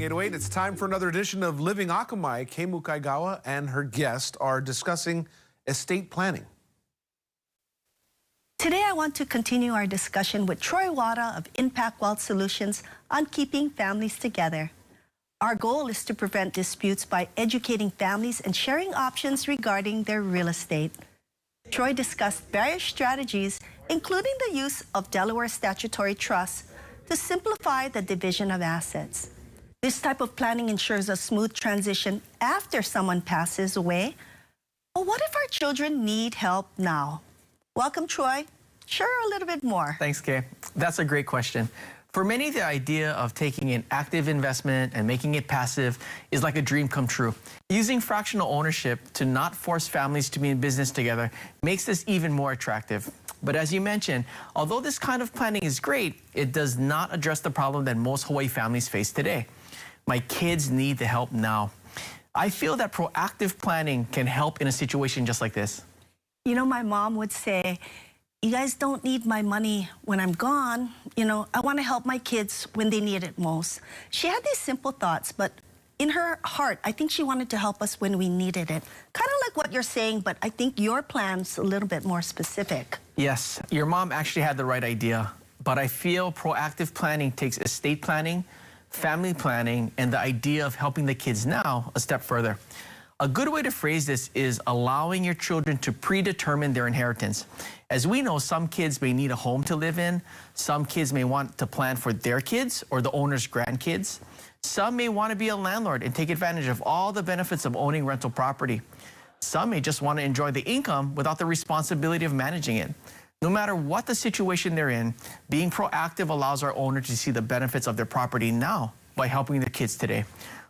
Living 808. It's time for another edition of Living Akamai. Kay Mukaigawa and her guest are discussing estate planning. Today, I want to continue our discussion with Troy Wada of Impact Wealth Solutions on keeping families together. Our goal is to prevent disputes by educating families and sharing options regarding their real estate. Troy discussed various strategies, including the use of Delaware statutory trusts to simplify the division of assets. This type of planning ensures a smooth transition after someone passes away. But what if our children need help now? Welcome, Troy. Share a little bit more. Thanks, Kay. That's a great question. For many, the idea of taking an active investment and making it passive is like a dream come true. Using fractional ownership to not force families to be in business together makes this even more attractive. But as you mentioned, although this kind of planning is great, it does not address the problem that most Hawaii families face today. My kids need the help now. I feel that proactive planning can help in a situation just like this. You know, my mom would say, you guys don't need my money when I'm gone. You know, I want to help my kids when they need it most. She had these simple thoughts, but in her heart, I think she wanted to help us when we needed it. Kind of like what you're saying, but I think your plan's a little bit more specific. Yes, your mom actually had the right idea, but I feel proactive planning takes estate planning, family planning, and the idea of helping the kids now a step further. A good way to phrase this is allowing your children to predetermine their inheritance. As we know, some kids may need a home to live in. Some kids may want to plan for their kids or the owner's grandkids. Some may want to be a landlord and take advantage of all the benefits of owning rental property. Some may just want to enjoy the income without the responsibility of managing it. No matter what the situation they're in, being proactive allows our owner to see the benefits of their property now by helping their kids today.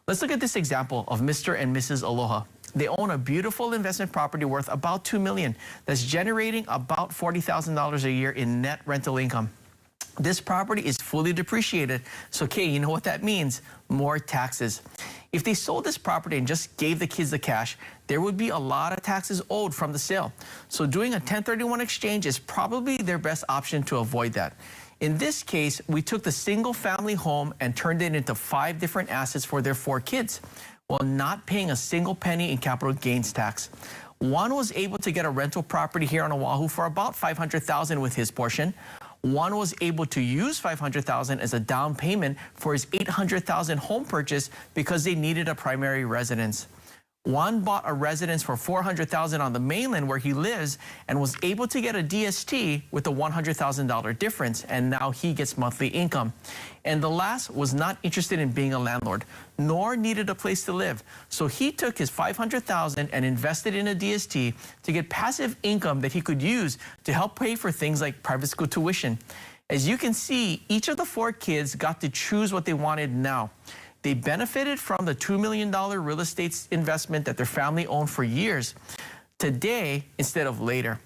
Let's look at this example of Mr. and Mrs. Aloha. They own a beautiful investment property worth about $2 million that's generating about $40,000 a year in net rental income. This property is fully depreciated, so Kay, you know what that means? More taxes. If they sold this property and just gave the kids the cash, there would be a lot of taxes owed from the sale. So doing a 1031 exchange is probably their best option to avoid that. In this case, we took the single family home and turned it into 5 different assets for their 4 kids, while not paying a single penny in capital gains tax. One was able to get a rental property here on Oahu for about $500,000 with his portion. One was able to use $500,000 as a down payment for his $800,000 home purchase because they needed a primary residence. One bought a residence for $400,000 on the mainland where he lives and was able to get a DST with a $100,000 difference, and now he gets monthly income. And the last was not interested in being a landlord, nor needed a place to live. So he took his $500,000 and invested in a DST to get passive income that he could use to help pay for things like private school tuition. As you can see, each of the 4 kids got to choose what they wanted now. They benefited from the $2 million real estate investment that their family owned for years, today instead of later.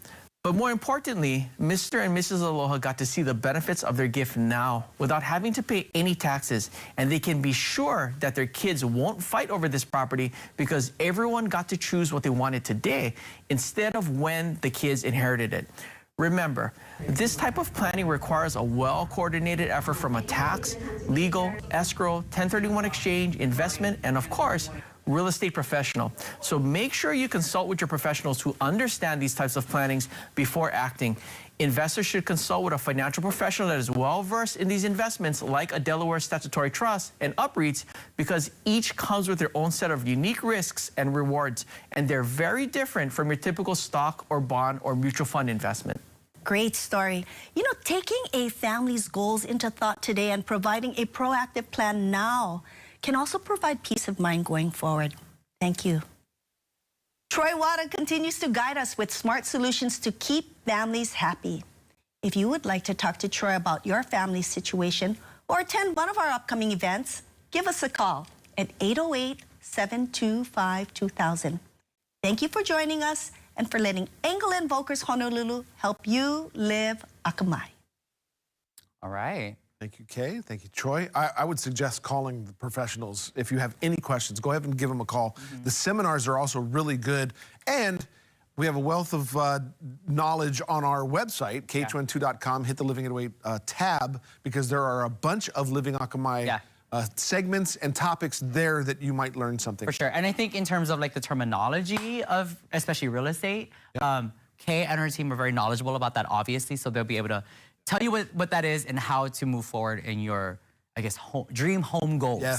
But more importantly, Mr. and Mrs. Aloha got to see the benefits of their gift now without having to pay any taxes. And they can be sure that their kids won't fight over this property because everyone got to choose what they wanted today instead of when the kids inherited it. Remember, this type of planning requires a well-coordinated effort from a tax, legal, escrow, 1031 exchange, investment, and of course, real estate professional. So make sure you consult with your professionals who understand these types of plannings before acting. Investors should consult with a financial professional that is well-versed in these investments like a Delaware statutory trust and UPREITs because each comes with their own set of unique risks and rewards, and they're very different from your typical stock or bond or mutual fund investment. Great story. You know, taking a family's goals into thought today and providing a proactive plan now can also provide peace of mind going forward. Thank you. Troy Wada continues to guide us with smart solutions to keep families happy. If you would like to talk to Troy about your family's situation or attend one of our upcoming events, give us a call at 808-725-2000. Thank you for joining us and for letting Engel Invokers Honolulu help you live Akamai. All right. Thank you, Kay. Thank you, Troy. I would suggest calling the professionals. If you have any questions, go ahead and give them a call. The seminars are also really good. And we have a wealth of knowledge on our website, kh12.com. Hit the Living 808 tab because there are a bunch of Living Akamai segments and topics there that you might learn something. For sure. And I think in terms of like the terminology of especially real estate, Kay and her team are very knowledgeable about that, obviously. So they'll be able to tell you what that is and how to move forward in your, I guess, dream home goals. Yeah.